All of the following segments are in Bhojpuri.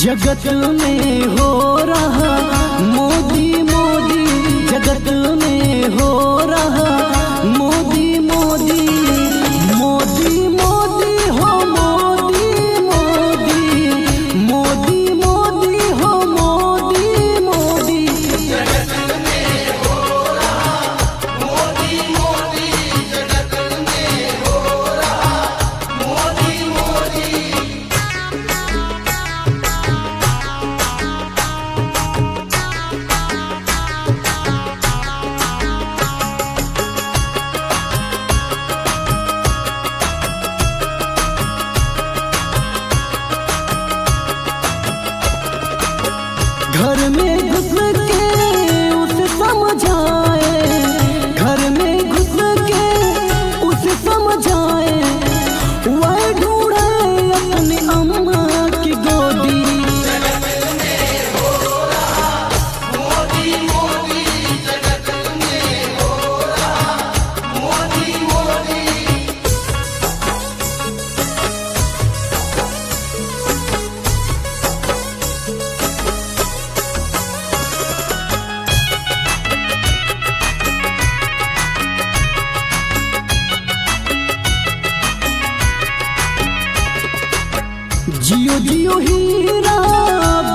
जगत में हो रहा मोदी मोदी, जगत में हो रहा मोदी मोदी, मोदी मोदी हो मोदी मोदी, मोदी मोदी हो मोदी मोदी। जगत में हो रहा मोदी मोदी, जगत में हो रहा मोदी मोदी। घर में घुस के उसे समझाए, घर में घुस के उसे समझाए, वह ढूंढे अपनी अम्मा की गोदी। जगत में हो रहा मोदी मोदी, जगत में हो रहा मोदी मोदी। जियो जियो हीरा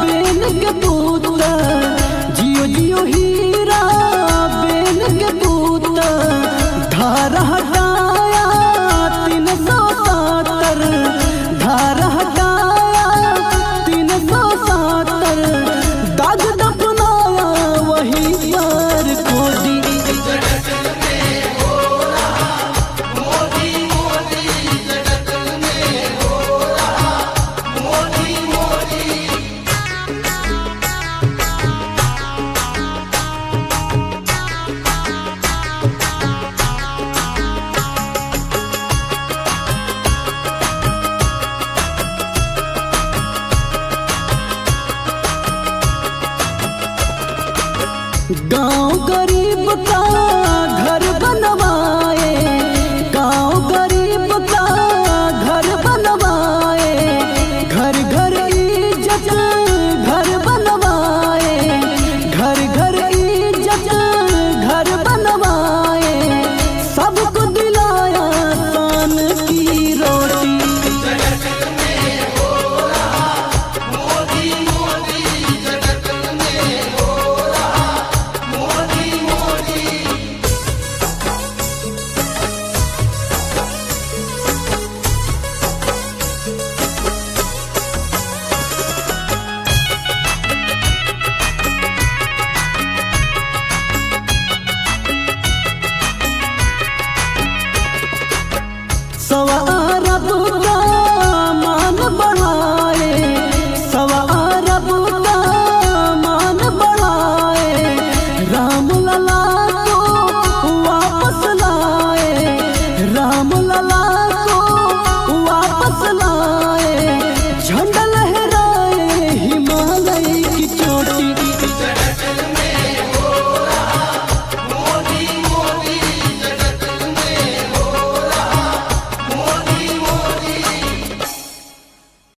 बेन के पुत्र, जियो जियो हीरा बेन के पुत्र, धारा हटाया 370, धारा हटाया 370, दाग दफनाया वही पर खोदी। जगत में हो रहा मोदी मोदी, जगत में हो रहा मोदी मोदी। गांव गरीब का